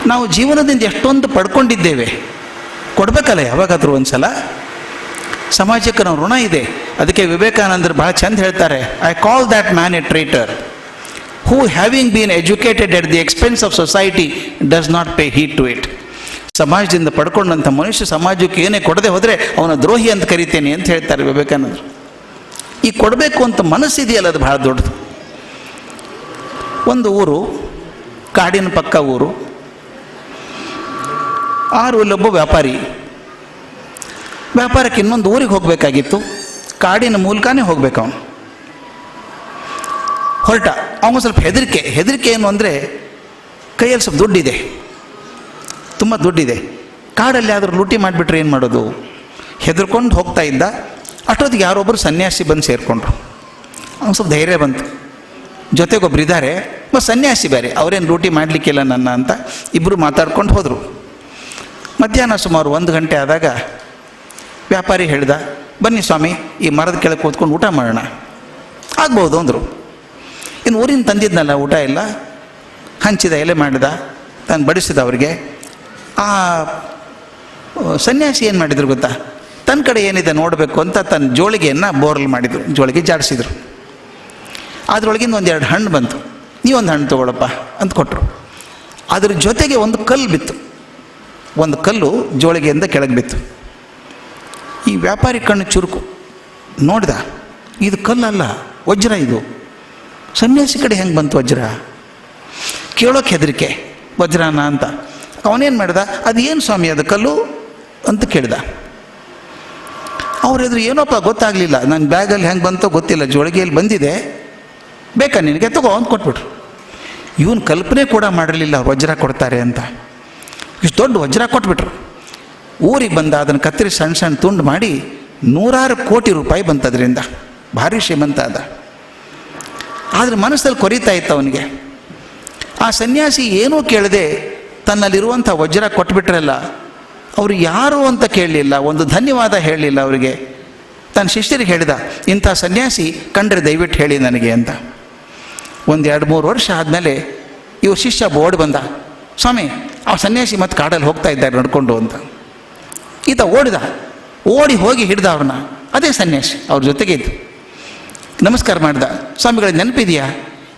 ನಾವು ಜೀವನದಿಂದ ಎಷ್ಟೊಂದು ಪಡ್ಕೊಂಡಿದ್ದೇವೆ, ಕೊಡಬೇಕಲ್ಲ ಯಾವಾಗಾದರೂ ಒಂದು ಸಲ. ಸಮಾಜಕ್ಕೆ ನಾವು ಋಣ ಇದೆ. ಅದಕ್ಕೆ ವಿವೇಕಾನಂದರು ಭಾಳ ಚಂದ ಹೇಳ್ತಾರೆ, I call that man a traitor who having been educated at the expense of society does not pay heed to it. ಸಮಾಜದಿಂದ ಪಡ್ಕೊಂಡಂಥ ಮನುಷ್ಯ ಸಮಾಜಕ್ಕೆ ಏನೇ ಕೊಡದೆ ಹೋದರೆ ಅವನ ದ್ರೋಹಿ ಅಂತ ಕರಿತೇನೆ ಅಂತ ಹೇಳ್ತಾರೆ ವಿವೇಕಾನಂದರು. ಈ ಕೊಡಬೇಕು ಅಂತ ಮನಸ್ಸಿದೆಯಲ್ಲ, ಅದು ಭಾಳ ದೊಡ್ಡದು. ಒಂದು ಊರು, ಕಾಡಿನ ಪಕ್ಕ ಊರು. ಇಲ್ಲೊಬ್ಬ ವ್ಯಾಪಾರಿ ವ್ಯಾಪಾರಕ್ಕೆ ಇನ್ನೊಂದು ಊರಿಗೆ ಹೋಗಬೇಕಾಗಿತ್ತು. ಕಾಡಿನ ಮೂಲಕನೇ ಹೋಗ್ಬೇಕು ಅವನು. ಹೊರಟ ಅವನು ಸ್ವಲ್ಪ ಹೆದರಿಕೆ ಏನು ಅಂದರೆ, ಕೈಯಲ್ಲಿ ಸ್ವಲ್ಪ ದುಡ್ಡಿದೆ, ತುಂಬ ದುಡ್ಡಿದೆ. ಕಾಡಲ್ಲಿ ಆದರೂ ಲೂಟಿ ಮಾಡಿಬಿಟ್ರೆ ಏನು ಮಾಡೋದು? ಹೆದರ್ಕೊಂಡು ಹೋಗ್ತಾ ಇದ್ದ. ಅಷ್ಟೊತ್ತಿಗೆ ಯಾರೊಬ್ಬರು ಸನ್ಯಾಸಿ ಬಂದು ಸೇರಿಕೊಂಡ್ರು. ಅವನು ಸ್ವಲ್ಪ ಧೈರ್ಯ ಬಂತು. ಜೊತೆಗೊಬ್ರು ಇದ್ದಾರೆ, ಸನ್ಯಾಸಿ ಬೇರೆ, ಅವರೇನು ಲೂಟಿ ಮಾಡಲಿಕ್ಕಿಲ್ಲ ನನ್ನ ಅಂತ ಇಬ್ಬರು ಮಾತಾಡ್ಕೊಂಡು ಹೋದರು. ಮಧ್ಯಾಹ್ನ ಸುಮಾರು 1 ಗಂಟೆ ಆದಾಗ ವ್ಯಾಪಾರಿ ಹೇಳ್ದ, ಬನ್ನಿ ಸ್ವಾಮಿ, ಈ ಮರದ ಕೆಳಗೆ ಕೂತ್ಕೊಂಡು ಊಟ ಮಾಡೋಣ. ಆಗ್ಬೋದು ಅಂದರು. ಇನ್ನು ಊರಿನ ತಂದಿದ್ನಲ್ಲ ಊಟ ಎಲ್ಲ, ಹಂಚಿದ ಎಲೆ ಮಾಡಿದ, ತಾನು ಬಡಿಸಿದ ಅವರಿಗೆ. ಆ ಸನ್ಯಾಸಿ ಏನು ಮಾಡಿದ್ರು ಗೊತ್ತಾ, ತನ್ನ ಕಡೆ ಏನಿದೆ ನೋಡಬೇಕು ಅಂತ ತನ್ನ ಜೋಳಿಗೆಯನ್ನು ಬೋರ್ಲ್ ಮಾಡಿದರು, ಜೋಳಿಗೆ ಜಾಡಿಸಿದ್ರು. ಅದರೊಳಗಿಂದ 1-2 ಹಣ್ಣು ಬಂತು. ನೀವೊಂದು ಹಣ್ಣು ತೊಗೊಳಪ್ಪ ಅಂತ ಕೊಟ್ಟರು. ಅದ್ರ ಜೊತೆಗೆ ಒಂದು ಕಲ್ಲು ಬಿತ್ತು. ಒಂದು ಕಲ್ಲು ಜೋಳಿಗೆಯಿಂದ ಕೆಳಗೆ ಬಿತ್ತು. ಈ ವ್ಯಾಪಾರಿ ಕಣ್ಣು ಚುರುಕು, ನೋಡಿದ, ಇದು ಕಲ್ಲಲ್ಲ, ವಜ್ರ ಇದು. ಸನ್ಯಾಸಿ ಕಡೆ ಹೆಂಗೆ ಬಂತು ವಜ್ರ? ಕೇಳೋಕೆ ಹೆದರಿಕೆ, ವಜ್ರನ ಅಂತ. ಅವನೇನು ಮಾಡಿದ, ಅದು ಏನು ಸ್ವಾಮಿ ಅದು ಕಲ್ಲು ಅಂತ ಕೇಳಿದ. ಅವ್ರೆದ್ರು ಏನೋಪ್ಪ ಗೊತ್ತಾಗಲಿಲ್ಲ, ನನ್ನ ಬ್ಯಾಗಲ್ಲಿ ಹೆಂಗೆ ಬಂತೋ ಗೊತ್ತಿಲ್ಲ, ಜೋಳಿಗೆಯಲ್ಲಿ ಬಂದಿದೆ, ಬೇಕಾ ನಿನಗೆ ತಗೋ ಅಂತ ಕೊಟ್ಬಿಟ್ರು. ಇವನು ಕಲ್ಪನೆ ಕೂಡ ಮಾಡಿರಲಿಲ್ಲ ವಜ್ರ ಕೊಡ್ತಾರೆ ಅಂತ. ಇಷ್ಟು ದೊಡ್ಡ ವಜ್ರ ಕೊಟ್ಬಿಟ್ರು. ಊರಿಗೆ ಬಂದ, ಅದನ್ನು ಕತ್ತರಿ ಸಣ್ಣ ಸಣ್ಣ ತುಂಡು ಮಾಡಿ 100 ಕೋಟಿ ರೂಪಾಯಿ ಬಂತದ್ರಿಂದ. ಭಾರಿ ಶ್ರೀಮಂತ ಅದ. ಆದರೆ ಮನಸ್ಸಲ್ಲಿ ಕೊರಿತಾ ಇತ್ತು ಅವನಿಗೆ. ಆ ಸನ್ಯಾಸಿ ಏನೂ ಕೇಳದೆ ತನ್ನಲ್ಲಿರುವಂಥ ವಜ್ರ ಕೊಟ್ಬಿಟ್ರಲ್ಲ, ಅವರು ಯಾರು ಅಂತ ಕೇಳಲಿಲ್ಲ, ಒಂದು ಧನ್ಯವಾದ ಹೇಳಲಿಲ್ಲ ಅವರಿಗೆ. ತನ್ನ ಶಿಷ್ಯರಿಗೆ ಹೇಳಿದ, ಇಂಥ ಸನ್ಯಾಸಿ ಕಂಡ್ರೆ ದಯವಿಟ್ಟು ಹೇಳಿ ನನಗೆ ಅಂತ. 1-2-3 ವರ್ಷ ಆದಮೇಲೆ ಇವ್ರ ಶಿಷ್ಯ ಓಡಿ ಬಂದ, ಸ್ವಾಮಿ ಆ ಸನ್ಯಾಸಿ ಮತ್ತೆ ಕಾಡಲ್ಲಿ ಹೋಗ್ತಾ ಇದ್ದಾರೆ ನಡ್ಕೊಂಡು ಅಂತ. ಈತ ಓಡಿ ಹೋಗಿ ಹಿಡ್ದ ಅವ್ರನ್ನ. ಅದೇ ಸನ್ಯಾಸಿ ಅವ್ರ ಜೊತೆಗೆ ಇದ್ದು ನಮಸ್ಕಾರ ಮಾಡ್ದ. ಸ್ವಾಮಿಗಳ ನೆನಪಿದೆಯಾ,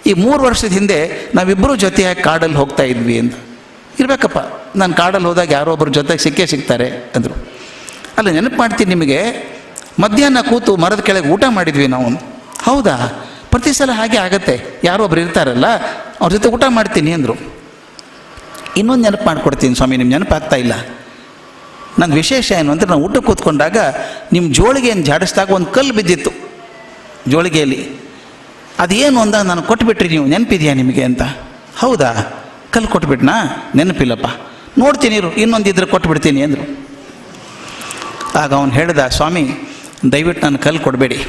ಈ 3 ವರ್ಷದ ಹಿಂದೆ ನಾವಿಬ್ಬರೂ ಜೊತೆಯಾಗಿ ಕಾಡಲ್ಲಿ ಹೋಗ್ತಾ ಇದ್ವಿ ಅಂತ. ಇರಬೇಕಪ್ಪ, ನಾನು ಕಾಡಲ್ಲಿ ಹೋದಾಗ ಯಾರೋ ಒಬ್ಬರು ಜೊತೆಗೆ ಸಿಗ್ತಾರೆ ಅಂದರು. ಅಲ್ಲ, ನೆನಪು ಮಾಡ್ತೀನಿ ನಿಮಗೆ, ಮಧ್ಯಾಹ್ನ ಕೂತು ಮರದ ಕೆಳಗೆ ಊಟ ಮಾಡಿದ್ವಿ ನಾವು. ಹೌದಾ, ಪ್ರತಿ ಸಲ ಹಾಗೆ ಆಗತ್ತೆ, ಯಾರೋ ಒಬ್ರು ಇರ್ತಾರಲ್ಲ ಅವ್ರ ಜೊತೆ ಊಟ ಮಾಡ್ತೀನಿ ಅಂದರು. ಇನ್ನೊಂದು ನೆನಪು ಮಾಡಿಕೊಡ್ತೀನಿ ಸ್ವಾಮಿ, ನಿಮ್ಮ ನೆನಪಾಗ್ತಾ ಇಲ್ಲ. ನನ್ನ ವಿಶೇಷ ಏನು ಅಂದರೆ, ನಾವು ಊಟ ಕೂತ್ಕೊಂಡಾಗ ನಿಮ್ಮ ಜೋಳಿಗೆಯನ್ನು ಜಾಡಿಸಿದಾಗ ಒಂದು ಕಲ್ಲು ಬಿದ್ದಿತ್ತು ಜೋಳಿಗೆಯಲ್ಲಿ. ಅದೇನು ಅಂದಾಗ ನಾನು ಕೊಟ್ಬಿಟ್ರಿ, ನೀವು ನೆನಪಿದೆಯಾ ನಿಮಗೆ ಅಂತ. ಹೌದಾ, ಕಲ್ಲು ಕೊಟ್ಬಿಟ್ನಾ? ನೆನಪಿಲ್ಲಪ್ಪ, ನೋಡ್ತೀನಿ ಇರು, ಇನ್ನೊಂದಿದ್ರೆ ಕೊಟ್ಬಿಡ್ತೀನಿ ಅಂದರು. ಆಗ ಅವನು ಹೇಳ್ದ, ಸ್ವಾಮಿ ದಯವಿಟ್ಟು ನಾನು ಕಲ್ಲು ಕೊಡಬೇಡಿ,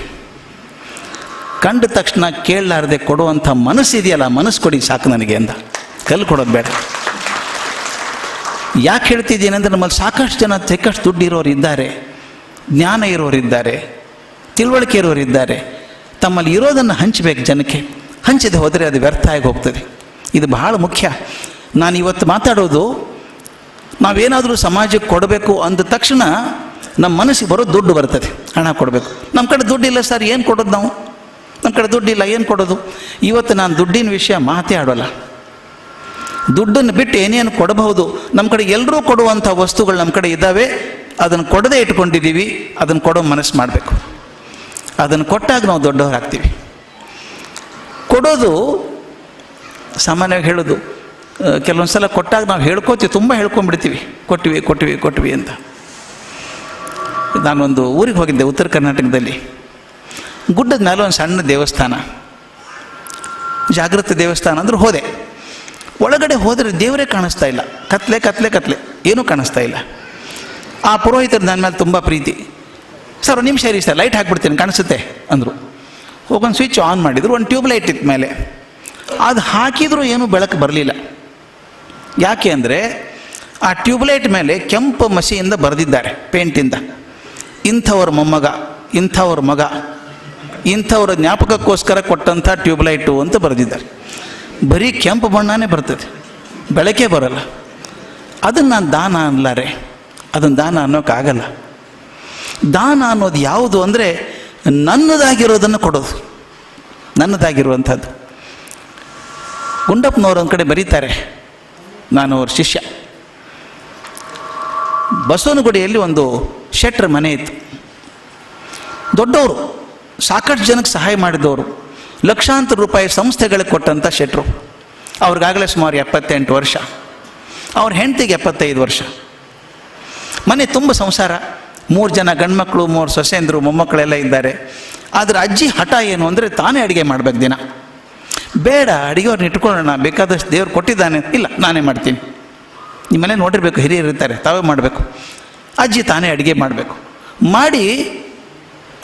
ಕಂಡ ತಕ್ಷಣ ಕೇಳಲಾರದೆ ಕೊಡುವಂಥ ಮನಸ್ಸಿದೆಯಲ್ಲ, ಮನಸ್ಸು ಕೊಡಿ ಸಾಕು ನನಗೆ ಅಂತ. ಕಲ್ಲು ಕೊಡೋದು ಬೇಡ. ಯಾಕೆ ಹೇಳ್ತಿದ್ದೀನಿ ಅಂದರೆ, ನಮ್ಮಲ್ಲಿ ಸಾಕಷ್ಟು ಜನ ಸಾಕಷ್ಟು ದುಡ್ಡು ಇರೋರು ಇದ್ದಾರೆ, ಜ್ಞಾನ ಇರೋರಿದ್ದಾರೆ, ತಿಳುವಳಿಕೆ ಇರೋರಿದ್ದಾರೆ. ತಮ್ಮಲ್ಲಿ ಇರೋದನ್ನು ಹಂಚಬೇಕು ಜನಕ್ಕೆ. ಹಂಚದೆ ಹೋದರೆ ಅದು ವ್ಯರ್ಥ ಆಗಿ ಹೋಗ್ತದೆ. ಇದು ಬಹಳ ಮುಖ್ಯ. ನಾನು ಇವತ್ತು ಮಾತಾಡೋದು, ನಾವೇನಾದರೂ ಸಮಾಜಕ್ಕೆ ಕೊಡಬೇಕು ಅಂದ ತಕ್ಷಣ ನಮ್ಮ ಮನಸ್ಸಿಗೆ ಬರೋ ದುಡ್ಡು ಬರ್ತದೆ, ಹಣ ಕೊಡಬೇಕು. ನಮ್ಮ ಕಡೆ ದುಡ್ಡಿಲ್ಲ ಸರ್, ಏನು ಕೊಡೋದು ನಾವು? ನಮ್ಮ ಕಡೆ ದುಡ್ಡಿಲ್ಲ, ಏನು ಕೊಡೋದು? ಇವತ್ತು ನಾನು ದುಡ್ಡಿನ ವಿಷಯ ಮಾತೇ ಆಡೋಲ್ಲ. ದುಡ್ಡನ್ನು ಬಿಟ್ಟು ಏನೇನು ಕೊಡಬಹುದು, ನಮ್ಮ ಕಡೆ ಎಲ್ಲರೂ ಕೊಡುವಂಥ ವಸ್ತುಗಳು ನಮ್ಮ ಕಡೆ ಇದ್ದಾವೆ, ಅದನ್ನು ಕೊಡದೇ ಇಟ್ಕೊಂಡಿದ್ದೀವಿ. ಅದನ್ನು ಕೊಡೋ ಮನಸ್ಸು ಮಾಡಬೇಕು. ಅದನ್ನು ಕೊಟ್ಟಾಗ ನಾವು ದೊಡ್ಡವರಾಗ್ತೀವಿ. ಕೊಡೋದು ಸಾಮಾನ್ಯವಾಗಿ ಹೇಳೋದು, ಕೆಲವೊಂದು ಸಲ ಕೊಟ್ಟಾಗ ನಾವು ಹೇಳ್ಕೋತೀವಿ, ತುಂಬ ಹೇಳ್ಕೊಂಡ್ಬಿಡ್ತೀವಿ, ಕೊಟ್ವಿ ಅಂತ. ನಾನೊಂದು ಊರಿಗೆ ಹೋಗಿದ್ದೆ, ಉತ್ತರ ಕರ್ನಾಟಕದಲ್ಲಿ. ಗುಡ್ಡದ ಮೇಲೆ ಒಂದು ಸಣ್ಣ ದೇವಸ್ಥಾನ, ಜಾಗೃತ ದೇವಸ್ಥಾನ ಅಂದ್ರೆ ಹೋದೆ. ಒಳಗಡೆ ಹೋದರೆ ದೇವರೇ ಕಾಣಿಸ್ತಾ ಇಲ್ಲ, ಕತ್ಲೆ ಏನೂ ಕಾಣಿಸ್ತಾ ಇಲ್ಲ. ಆ ಪುರೋಹಿತರು ನನ್ನ ಮೇಲೆ ತುಂಬ ಪ್ರೀತಿ. ಸರ್ ಒಂದು ನಿಮಿಷ ಇರಿ ಸರ್, ಲೈಟ್ ಹಾಕ್ಬಿಡ್ತೀನಿ ಕಾಣಿಸುತ್ತೆ ಅಂದರು. ಹೋಗೊಂದು ಸ್ವಿಚ್ ಆನ್ ಮಾಡಿದ್ರು, ಒಂದು ಟ್ಯೂಬ್ಲೈಟ್ ಇತ್ತು ಮೇಲೆ. ಅದು ಹಾಕಿದರೂ ಏನೂ ಬೆಳಕು ಬರಲಿಲ್ಲ. ಯಾಕೆ ಅಂದರೆ ಆ ಟ್ಯೂಬ್ಲೈಟ್ ಮೇಲೆ ಕೆಂಪು ಮಸಿಯಿಂದ ಬರೆದಿದ್ದಾರೆ ಪೇಂಟಿಂದ, ಇಂಥವ್ರ ಮೊಮ್ಮಗ, ಇಂಥವ್ರ ಮಗ, ಇಂಥವ್ರ ಜ್ಞಾಪಕಕ್ಕೋಸ್ಕರ ಕೊಟ್ಟಂಥ ಟ್ಯೂಬ್ಲೈಟು ಅಂತ ಬರೆದಿದ್ದಾರೆ. ಬರೀ ಕೆಂಪು ಬಣ್ಣನೇ ಬರ್ತದೆ, ಬೆಳಕೇ ಬರಲ್ಲ. ಅದನ್ನು ನಾನು ದಾನ ಅನ್ನಲಾರೆ, ಅದನ್ನು ದಾನ ಅನ್ನೋಕ್ಕಾಗಲ್ಲ. ದಾನ ಅನ್ನೋದು ಯಾವುದು ಅಂದರೆ ನನ್ನದಾಗಿರೋದನ್ನು ಕೊಡೋದು, ನನ್ನದಾಗಿರುವಂಥದ್ದು. ಗುಂಡಪ್ಪನವ್ರು ಒಂದು ಕಡೆ ಬರೀತಾರೆ, ನಾನು ಅವ್ರ ಶಿಷ್ಯ. ಬಸವನಗುಡಿಯಲ್ಲಿ ಒಂದು ಶೆಟ್ರ ಮನೆ ಇತ್ತು. ದೊಡ್ಡವರು, ಸಾಕಷ್ಟು ಜನಕ್ಕೆ ಸಹಾಯ ಮಾಡಿದವರು, ಲಕ್ಷಾಂತರ ರೂಪಾಯಿ ಸಂಸ್ಥೆಗಳಿಗೆ ಕೊಟ್ಟಂಥ ಶೆಟ್ರು. ಅವ್ರಿಗಾಗಲೇ ಸುಮಾರು 78 ವರ್ಷ, ಅವ್ರ ಹೆಂಡತಿಗೆ 75 ವರ್ಷ. ಮನೆ ತುಂಬ ಸಂಸಾರ, 3 ಜನ ಗಂಡ್ಮಕ್ಳು, 3 ಸೊಸೆಂದರು, ಮೊಮ್ಮಕ್ಕಳೆಲ್ಲ ಇದ್ದಾರೆ. ಆದರೆ ಅಜ್ಜಿ ಹಠ ಏನು ಅಂದರೆ ತಾನೇ ಅಡುಗೆ ಮಾಡಬೇಕು ದಿನ. ಬೇಡ, ಅಡುಗೆಯವ್ರನ್ನ ಇಟ್ಕೊಳ್ಳೋಣ, ಬೇಕಾದಷ್ಟು ದೇವ್ರು ಕೊಟ್ಟಿದ್ದಾನೆ, ಇಲ್ಲ ನಾನೇ ಮಾಡ್ತೀನಿ. ನಿಮ್ಮ ಮನೆ ನೋಡಿರ್ಬೇಕು, ಹಿರಿಯರು ಇರ್ತಾರೆ, ತಾವೇ ಮಾಡಬೇಕು. ಅಜ್ಜಿ ತಾನೇ ಅಡುಗೆ ಮಾಡಬೇಕು. ಮಾಡಿ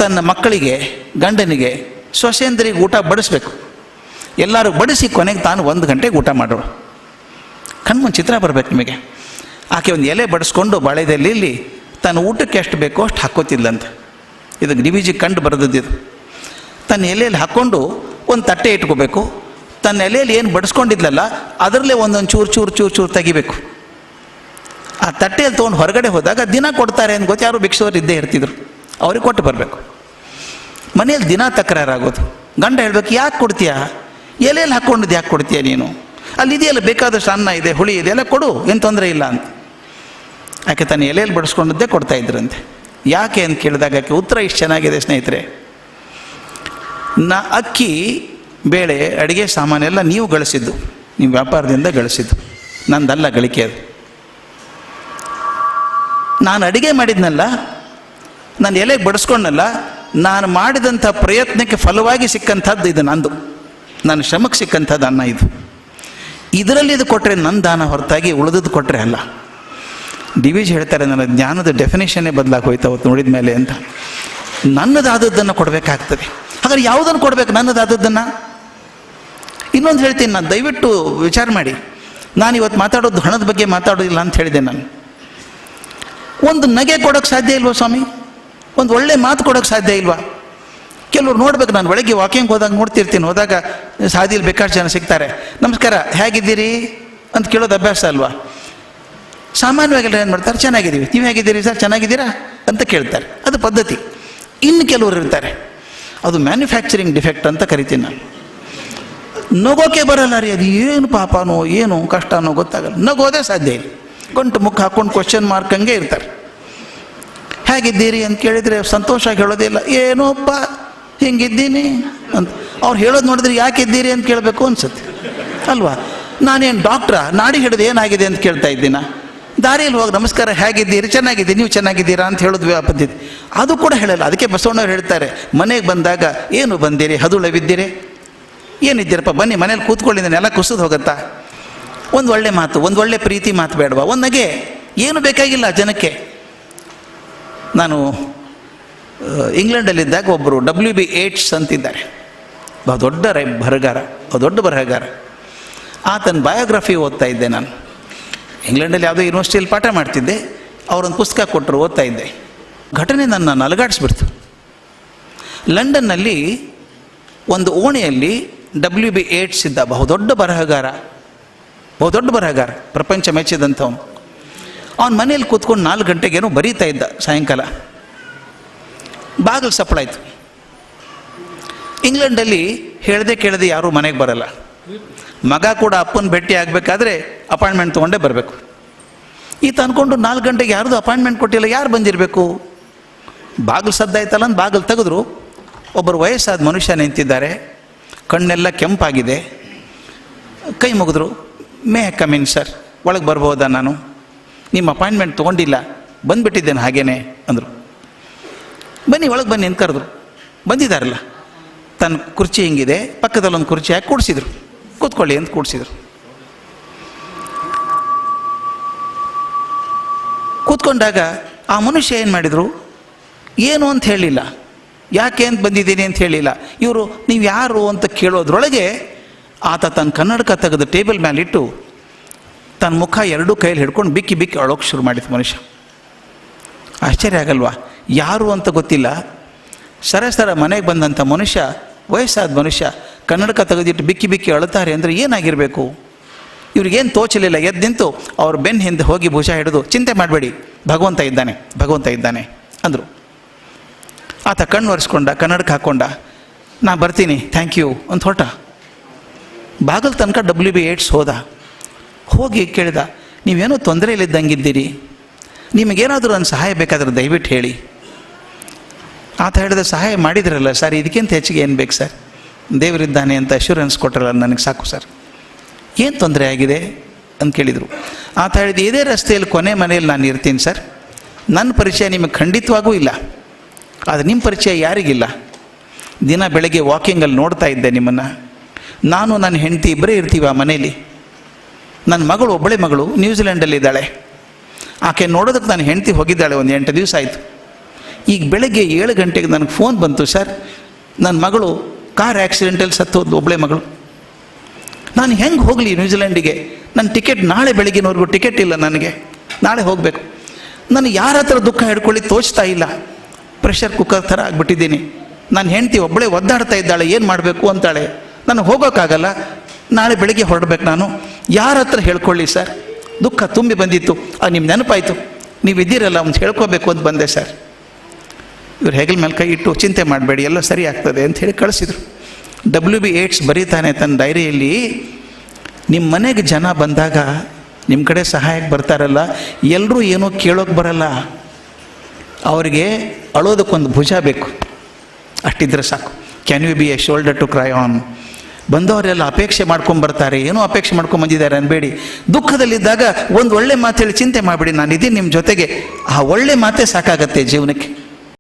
ತನ್ನ ಮಕ್ಕಳಿಗೆ, ಗಂಡನಿಗೆ, ಸೊಸೆಂದರಿಗೆ ಊಟ ಬಡಿಸ್ಬೇಕು. ಎಲ್ಲರೂ ಬಡಿಸಿ ಕೊನೆಗೆ ತಾನು 1 ಗಂಟೆಗೆ ಊಟ ಮಾಡೋಳು. ಕಣ್ಮುಂದು ಚಿತ್ರ ಬರಬೇಕು ನಿಮಗೆ. ಆಕೆ ಒಂದು ಎಲೆ ಬಡಿಸ್ಕೊಂಡು ಬಾಳೆದೆಲೆಯಲ್ಲಿ ತನ್ನ ಊಟಕ್ಕೆ ಎಷ್ಟು ಬೇಕೋ ಅಷ್ಟು ಹಾಕ್ಕೋತಿದ್ಲಂತ. ಇದಕ್ಕೆ ಡಿ ವಿ ಜಿ ಕಂಡು ಬರೆದಿದ್ದು. ತನ್ನ ಎಲೆಯಲ್ಲಿ ಹಾಕ್ಕೊಂಡು ಒಂದು ತಟ್ಟೆ ಇಟ್ಕೋಬೇಕು. ತನ್ನ ಎಲೆಯಲ್ಲಿ ಏನು ಬಡಿಸ್ಕೊಂಡಿದ್ಲಲ್ಲ ಅದರಲ್ಲೇ ಒಂದೊಂದು ಚೂರು ಚೂರು ಚೂರು ಚೂರು ತೆಗಿಬೇಕು. ಆ ತಟ್ಟೆಯಲ್ಲಿ ತೊಗೊಂಡು ಹೊರಗಡೆ ಹೋದಾಗ ದಿನ ಕೊಡ್ತಾರೆ ಅಂತ ಗೊತ್ತು, ಯಾರು ಭಿಕ್ಷುವರು ಇದ್ದೇ ಇರ್ತಿದ್ರು, ಅವ್ರಿಗೆ ಕೊಟ್ಟು ಬರಬೇಕು. ಮನೆಯಲ್ಲಿ ದಿನ ತಕರಾರಾಗೋದು. ಗಂಡ ಹೇಳ್ಬೇಕು, ಯಾಕೆ ಕೊಡ್ತೀಯಾ, ಎಲೆಯಲ್ಲಿ ಹಾಕ್ಕೊಂಡಿದ್ದು ಯಾಕೆ ಕೊಡ್ತೀಯ ನೀನು, ಅಲ್ಲಿ ಇದೆಯಲ್ಲ ಬೇಕಾದಷ್ಟು ಅನ್ನ ಇದೆ, ಹುಳಿ ಇದೆ, ಎಲ್ಲ ಕೊಡು, ಏನು ತೊಂದರೆ ಇಲ್ಲ ಅಂತ. ಆಕೆ ತನ್ನ ಎಲೆಯಲ್ಲಿ ಬಡಿಸ್ಕೊಂಡಿದ್ದೇ ಕೊಡ್ತಾ ಇದ್ರಂತೆ. ಯಾಕೆ ಅಂತ ಕೇಳಿದಾಗ ಆಕೆ ಉತ್ತರ ಇಷ್ಟು ಚೆನ್ನಾಗಿದೆ ಸ್ನೇಹಿತರೆ. ಅಕ್ಕಿ, ಬೇಳೆ, ಅಡುಗೆ ಸಾಮಾನೆಲ್ಲ ನೀವು ಗಳಿಸಿದ್ದು, ನೀವು ವ್ಯಾಪಾರದಿಂದ ಗಳಿಸಿದ್ದು, ನಂದಲ್ಲ ಗಳಿಕೆ ಅದು. ನಾನು ಅಡುಗೆ ಮಾಡಿದ್ನಲ್ಲ, ನಾನು ಎಲೆಗೆ ಬಡಿಸ್ಕೊಂಡಲ್ಲ, ನಾನು ಮಾಡಿದಂಥ ಪ್ರಯತ್ನಕ್ಕೆ ಫಲವಾಗಿ ಸಿಕ್ಕಂಥದ್ದು ಇದು ನಂದು, ನನ್ನ ಶ್ರಮಕ್ಕೆ ಸಿಕ್ಕಂಥದ್ದು ಅನ್ನ ಇದು. ಇದರಲ್ಲಿ ಇದು ಕೊಟ್ಟರೆ ನನ್ನ ದಾನ ಹೊರತಾಗಿ ಉಳಿದದ್ದು ಕೊಟ್ಟರೆ ಅಲ್ಲ. ಡಿ ವಿ ಜಿ ಹೇಳ್ತಾರೆ, ನನ್ನ ಜ್ಞಾನದ ಡೆಫಿನೇಷನ್ನೇ ಬದಲಾಗಿ ಹೋಯ್ತು ಅವತ್ತು ನೋಡಿದ ಮೇಲೆ ಅಂತ. ನನ್ನದಾದದ್ದನ್ನು ಕೊಡಬೇಕಾಗ್ತದೆ. ಹಾಗಾದ್ರೆ ಯಾವುದನ್ನು ಕೊಡಬೇಕು, ನನ್ನದಾದದ್ದನ್ನು? ಇನ್ನೊಂದು ಹೇಳ್ತೀನಿ ನಾನು, ದಯವಿಟ್ಟು ವಿಚಾರ ಮಾಡಿ. ನಾನು ಇವತ್ತು ಮಾತಾಡೋದು ಹಣದ ಬಗ್ಗೆ ಮಾತಾಡೋದಿಲ್ಲ ಅಂತ ಹೇಳಿದೆ. ನಾನು ಒಂದು ನಗೆ ಕೊಡೋಕ್ಕೆ ಸಾಧ್ಯ ಇಲ್ವಾ ಸ್ವಾಮಿ? ಒಂದು ಒಳ್ಳೆ ಮಾತು ಕೊಡೋಕ್ಕೆ ಸಾಧ್ಯ ಇಲ್ವಾ? ಕೆಲವ್ರು ನೋಡ್ಬೇಕು, ನಾನು ಬೆಳಗ್ಗೆ ವಾಕಿಂಗ್ ಹೋದಾಗ ನೋಡ್ತಿರ್ತೀನಿ, ಹೋದಾಗ ಸಾದಿಯಲ್ಲಿ ಬೇಕಾಷ್ಟು ಜನ ಸಿಗ್ತಾರೆ. ನಮಸ್ಕಾರ, ಹೇಗಿದ್ದೀರಿ ಅಂತ ಕೇಳೋದು ಅಭ್ಯಾಸ ಅಲ್ವಾ? ಸಾಮಾನ್ಯವಾಗಿ ಏನು ಮಾಡ್ತಾರೆ, ಚೆನ್ನಾಗಿದ್ದೀವಿ, ನೀವು ಹೇಗಿದ್ದೀರಿ ಸರ್, ಚೆನ್ನಾಗಿದ್ದೀರಾ ಅಂತ ಕೇಳ್ತಾರೆ, ಅದು ಪದ್ಧತಿ. ಇನ್ನು ಕೆಲವರು ಇರ್ತಾರೆ, ಅದು ಮ್ಯಾನುಫ್ಯಾಕ್ಚರಿಂಗ್ ಡಿಫೆಕ್ಟ್ ಅಂತ ಕರಿತೀನಿ ನಾನು. ನಗೋಕೆ ಬರಲ್ಲ ರೀ, ಅದು ಏನು ಪಾಪನೋ ಏನು ಕಷ್ಟನೋ ಗೊತ್ತಾಗಲ್ಲ, ನಗೋದೇ ಸಾಧ್ಯ ಇಲ್ಲ. ಗಂಟು ಮುಖ ಹಾಕ್ಕೊಂಡು ಕ್ವಶನ್ ಮಾರ್ಕ್ ಹಂಗೆ ಇರ್ತಾರೆ. ಹೇಗಿದ್ದೀರಿ ಅಂತ ಕೇಳಿದರೆ ಸಂತೋಷವಾಗಿ ಹೇಳೋದಿಲ್ಲ, ಏನೋಪ್ಪ ಹಿಂಗಿದ್ದೀನಿ ಅಂತ. ಅವ್ರು ಹೇಳೋದು ನೋಡಿದ್ರೆ ಯಾಕಿದ್ದೀರಿ ಅಂತ ಕೇಳಬೇಕು ಅನ್ಸುತ್ತೆ ಅಲ್ವಾ? ನಾನೇನು ಡಾಕ್ಟ್ರ, ನಾಡಿ ಹಿಡಿದು ಏನಾಗಿದೆ ಅಂತ ಕೇಳ್ತಾ ಇದ್ದೀನ? ದಾರಿಯಲ್ಲಿ ಹೋಗಿ ನಮಸ್ಕಾರ, ಹೇಗಿದ್ದೀರಿ, ಚೆನ್ನಾಗಿದ್ದೀರಿ, ನೀವು ಚೆನ್ನಾಗಿದ್ದೀರಾ ಅಂತ ಹೇಳೋದು ಪದ್ಧತಿ. ಅದು ಕೂಡ ಹೇಳಲ್ಲ. ಅದಕ್ಕೆ ಬಸವಣ್ಣವ್ರು ಹೇಳ್ತಾರೆ, ಮನೆಗೆ ಬಂದಾಗ ಏನು ಬಂದಿರಿ, ಹದುಳವಿದ್ದೀರಿ, ಏನಿದ್ದೀರಪ್ಪ, ಬನ್ನಿ ಮನೇಲಿ ಕೂತ್ಕೊಳ್ಳಿದ್ದೀನಿ, ಎಲ್ಲ ಕುಸಿದು ಹೋಗುತ್ತಾ? ಒಂದು ಒಳ್ಳೆ ಮಾತು, ಒಂದು ಒಳ್ಳೆ ಪ್ರೀತಿ ಮಾತು ಬೇಡವಾ? ಒಂದು ನಗೆ, ಏನು ಬೇಕಾಗಿಲ್ಲ ಜನಕ್ಕೆ. ನಾನು ಇಂಗ್ಲೆಂಡಲ್ಲಿದ್ದಾಗ ಒಬ್ಬರು WB ಯೇಟ್ಸ್ ಅಂತಿದ್ದಾರೆ, ದೊಡ್ಡ ಬರಹಗಾರ, ದೊಡ್ಡ ಬರಹಗಾರ. ಆತನ ಬಯೋಗ್ರಫಿ ಓದ್ತಾ ಇದ್ದೆ ನಾನು. ಇಂಗ್ಲೆಂಡಲ್ಲಿ ಯಾವುದೋ ಯೂನಿವರ್ಸಿಟಿಯಲ್ಲಿ ಪಾಠ ಮಾಡ್ತಿದ್ದೆ, ಅವರೊಂದು ಪುಸ್ತಕ ಕೊಟ್ಟರು, ಓದ್ತಾ ಇದ್ದೆ. ಘಟನೆ ನನ್ನ ಅಲಗಾಡಿಸ್ಬಿಡ್ತು. ಲಂಡನ್ನಲ್ಲಿ ಒಂದು ಓಣಿಯಲ್ಲಿ WB ಯೇಟ್ಸ್ ಇದ್ದ, ಬಹುದೊಡ್ಡ ಬರಹಗಾರ, ಪ್ರಪಂಚ ಮೆಚ್ಚಿದಂಥವನು. ಅವನ ಮನೇಲಿ ಕೂತ್ಕೊಂಡು 4 ಗಂಟೆಗೇನೋ ಬರೀತಾ ಇದ್ದ ಸಾಯಂಕಾಲ. ಬಾಗಿಲು ಸಪ್ಪಳಾಯಿತು. ಇಂಗ್ಲೆಂಡಲ್ಲಿ ಹೇಳದೆ ಕೇಳದೆ ಯಾರೂ ಮನೆಗೆ ಬರಲ್ಲ. ಮಗ ಕೂಡ ಅಪ್ಪನ ಭೇಟಿ ಆಗಬೇಕಾದ್ರೆ ಅಪಾಯಿಂಟ್ಮೆಂಟ್ ತೊಗೊಂಡೇ ಬರಬೇಕು. ಈತ ಅಂದ್ಕೊಂಡು 4 ಗಂಟೆಗೆ ಯಾರ್ದು ಅಪಾಯಿಂಟ್ಮೆಂಟ್ ಕೊಟ್ಟಿಲ್ಲ, ಯಾರು ಬಂದಿರಬೇಕು? ಬಾಗಿಲು ಸದ್ದಾಯ್ತಲ್ಲ ಅಂತ ಬಾಗಿಲು ತೆಗೆದ್ರು. ಒಬ್ಬರು ವಯಸ್ಸಾದ ಮನುಷ್ಯ ನಿಂತಿದ್ದಾರೆ, ಕಣ್ಣೆಲ್ಲ ಕೆಂಪಾಗಿದೆ. ಕೈ ಮುಗಿದ್ರು, ಮೇ ಕಮಿನ್ ಸರ್, ಒಳಗೆ ಬರ್ಬೋದಾ, ನಾನು ನಿಮ್ಮ ಅಪಾಯಿಂಟ್ಮೆಂಟ್ ತೊಗೊಂಡಿಲ್ಲ, ಬಂದುಬಿಟ್ಟಿದ್ದೇನೆ ಹಾಗೇನೆ ಅಂದರು. ಬನ್ನಿ ಒಳಗೆ ಬನ್ನಿ ಅಂತ ಕರೆದ್ರು. ಬಂದಿದ್ದಾರಲ್ಲ, ತನ್ನ ಕುರ್ಚಿ ಹಿಂಗಿದೆ, ಪಕ್ಕದಲ್ಲೊಂದು ಕುರ್ಚಿ ಹಾಕಿ ಕೂಡಿಸಿದ್ರು, ಕೂತ್ಕೊಳ್ಳಿ ಅಂತ ಕೂಡಿಸಿದ್ರು. ಕೂತ್ಕೊಂಡಾಗ ಆ ಮನುಷ್ಯ ಏನು ಮಾಡಿದರು, ಏನು ಅಂತ ಹೇಳಿಲ್ಲ, ಯಾಕೆ ಅಂತ ಬಂದಿದ್ದೀನಿ ಅಂತ ಹೇಳಿಲ್ಲ. ಇವರು ನೀವು ಯಾರು ಅಂತ ಕೇಳೋದ್ರೊಳಗೆ ಆತ ತನ್ನ ಕನ್ನಡಕ ತೆಗೆದು ಟೇಬಲ್ ಮೇಲೆ ಇಟ್ಟು ತನ್ನ ಮುಖ 2 ಕೈಯಲ್ಲಿ ಹಿಡ್ಕೊಂಡು ಬಿಕ್ಕಿ ಬಿಕ್ಕಿ ಅಳೋಕ್ಕೆ ಶುರು ಮಾಡಿತು ಮನುಷ್ಯ. ಆಶ್ಚರ್ಯ ಆಗಲ್ವಾ? ಯಾರು ಅಂತ ಗೊತ್ತಿಲ್ಲ, ಸರಸರ ಮನೆಗೆ ಬಂದಂಥ ಮನುಷ್ಯ, ವಯಸ್ಸಾದ ಮನುಷ್ಯ, ಕನ್ನಡಕ ತೆಗೆದಿಟ್ಟು ಬಿಕ್ಕಿ ಬಿಕ್ಕಿ ಅಳುತ್ತಾರೆ ಅಂದರೆ ಏನಾಗಿರಬೇಕು? ಇವ್ರಿಗೇನು ತೋಚಲಿಲ್ಲ, ಎದ್ದು ನಿಂತು ಅವ್ರ ಬೆನ್ನ ಹಿಂದೆ ಹೋಗಿ ಭುಜ ಹಿಡಿದು, ಚಿಂತೆ ಮಾಡಬೇಡಿ, ಭಗವಂತ ಇದ್ದಾನೆ, ಭಗವಂತ ಇದ್ದಾನೆ ಅಂದರು. ಆತ ಕಣ್ಣು ಒರೆಸ್ಕೊಂಡ, ಕನ್ನಡಕ್ಕೆ ಹಾಕ್ಕೊಂಡ, ನಾ ಬರ್ತೀನಿ ಥ್ಯಾಂಕ್ ಯು ಅಂತ ಹೊರಟ. ಬಾಗಲ್ ತನಕ WB8 ಹೋದ. ಹೋಗಿ ಕೇಳಿದ, ನೀವೇನೋ ತೊಂದರೆಯಲ್ಲಿದ್ದಂಗಿದ್ದೀರಿ, ನಿಮಗೇನಾದರೂ ನನ್ನ ಸಹಾಯ ಬೇಕಾದ್ರೆ ದಯವಿಟ್ಟು ಹೇಳಿ. ಆತ ಹೇಳಿದ, ಸಹಾಯ ಮಾಡಿದ್ರಲ್ಲ ಸರ್, ಇದಕ್ಕಿಂತ ಹೆಚ್ಚಿಗೆ ಏನು ಬೇಕು ಸರ್, ದೇವರಿದ್ದಾನೆ ಅಂತ ಅಶ್ಯೂರೆನ್ಸ್ ಕೊಟ್ಟರಲ್ಲ, ನನಗೆ ಸಾಕು ಸರ್. ಏನು ತೊಂದರೆ ಆಗಿದೆ ಅಂತ ಕೇಳಿದರು. ಆತ ಹೇಳಿದ, ಇದೇ ರಸ್ತೆಯಲ್ಲಿ ಕೊನೆ ಮನೆಯಲ್ಲಿ ನಾನು ಇರ್ತೀನಿ ಸರ್, ನನ್ನ ಪರಿಚಯ ನಿಮಗೆ ಖಂಡಿತವಾಗೂ ಇಲ್ಲ, ಆದರೆ ನಿಮ್ಮ ಪರಿಚಯ ಯಾರಿಗಿಲ್ಲ. ದಿನ ಬೆಳಗ್ಗೆ ವಾಕಿಂಗಲ್ಲಿ ನೋಡ್ತಾ ಇದ್ದೆ ನಿಮ್ಮನ್ನು, ನಾನು ನನ್ನ ಹೆಂಡತಿ ಇಬ್ಬರೇ ಇರ್ತೀವಿ ಆ ಮನೇಲಿ. ನನ್ನ ಮಗಳು, ಒಬ್ಬಳೇ ಮಗಳು, ನ್ಯೂಜಿಲೆಂಡಲ್ಲಿದ್ದಾಳೆ. ಆಕೆ ನೋಡೋದಕ್ಕೆ ನನ್ನ ಹೆಂಡತಿ ಹೋಗಿದ್ದಾಳೆ, ಒಂದು 8 ದಿವಸ ಆಯಿತು. ಈಗ ಬೆಳಗ್ಗೆ 7 ಗಂಟೆಗೆ ನನಗೆ ಫೋನ್ ಬಂತು, ಸರ್ ನನ್ನ ಮಗಳು ಕಾರ್ ಆಕ್ಸಿಡೆಂಟಲ್ಲಿ ಸತ್ತೋದ್ಲು, ಒಬ್ಬಳೇ ಮಗಳು. ನಾನು ಹೆಂಗೆ ಹೋಗಲಿ ನ್ಯೂಜಿಲೆಂಡಿಗೆ? ನನ್ನ ಟಿಕೆಟ್ ನಾಳೆ ಬೆಳಗಿನವರೆಗೂ ಟಿಕೆಟ್ ಇಲ್ಲ ನನಗೆ, ನಾಳೆ ಹೋಗಬೇಕು. ನಾನು ಯಾರ ಹತ್ರ ದುಃಖ ಹಿಡ್ಕೊಳ್ಳಿ ತೋಚ್ತಾ ಇಲ್ಲ, ಪ್ರೆಷರ್ ಕುಕ್ಕರ್ ಥರ ಆಗಿಬಿಟ್ಟಿದ್ದೀನಿ. ನನ್ನ ಹೆಂಡತಿ ಒಬ್ಬಳೇ ಒದ್ದಾಡ್ತಾ ಇದ್ದಾಳೆ, ಏನು ಮಾಡಬೇಕು ಅಂತಾಳೆ, ನನಗೆ ಹೋಗೋಕ್ಕಾಗಲ್ಲ, ನಾಳೆ ಬೆಳಗ್ಗೆ ಹೊರಡ್ಬೇಕು. ನಾನು ಯಾರ ಹತ್ರ ಹೇಳ್ಕೊಳ್ಳಿ ಸರ್? ದುಃಖ ತುಂಬಿ ಬಂದಿತ್ತು, ನಿಮ್ಮ ನೆನಪಾಯಿತು, ನೀವು ಇದ್ದೀರಲ್ಲ ಒಂದು ಹೇಳ್ಕೋಬೇಕು ಅಂತ ಬಂದೆ ಸರ್. ಇವ್ರು ಹೆಗಲ ಮೇಲೆ ಕೈ ಇಟ್ಟು, ಚಿಂತೆ ಮಾಡಬೇಡಿ ಎಲ್ಲ ಸರಿ ಆಗ್ತದೆ ಅಂತ ಹೇಳಿ ಕಳಿಸಿದರು. WB8 ಬರೀತಾನೆ ತನ್ನ ಡೈರಿಯಲ್ಲಿ, ನಿಮ್ಮ ಮನೆಗೆ ಜನ ಬಂದಾಗ ನಿಮ್ಮ ಕಡೆ ಸಹಾಯಕ್ಕೆ ಬರ್ತಾರಲ್ಲ, ಎಲ್ಲರೂ ಏನೋ ಕೇಳೋಕೆ ಬರಲ್ಲ, ಅವರಿಗೆ ಅಳೋದಕ್ಕೊಂದು ಭುಜ ಬೇಕು, ಅಷ್ಟಿದ್ರೆ ಸಾಕು. Can you be a shoulder to cry on? ಬಂದವರೆಲ್ಲ ಅಪೇಕ್ಷೆ ಮಾಡ್ಕೊಂಬರ್ತಾರೆ, ಏನೋ ಅಪೇಕ್ಷೆ ಮಾಡ್ಕೊಂಬಂದಿದ್ದಾರೆ ಅನ್ಬೇಡಿ. ದುಃಖದಲ್ಲಿದ್ದಾಗ ಒಂದು ಒಳ್ಳೆ ಮಾತು ಹೇಳಿ ಚಿಂತೆ ಮಾಡಿಬಿಡಿ, ನಾನು ಇದ್ದೀನಿ ನಿಮ್ಮ ಜೊತೆಗೆ. ಆ ಒಳ್ಳೆ ಮಾತೇ ಸಾಕಾಗತ್ತೆ ಜೀವನಕ್ಕೆ.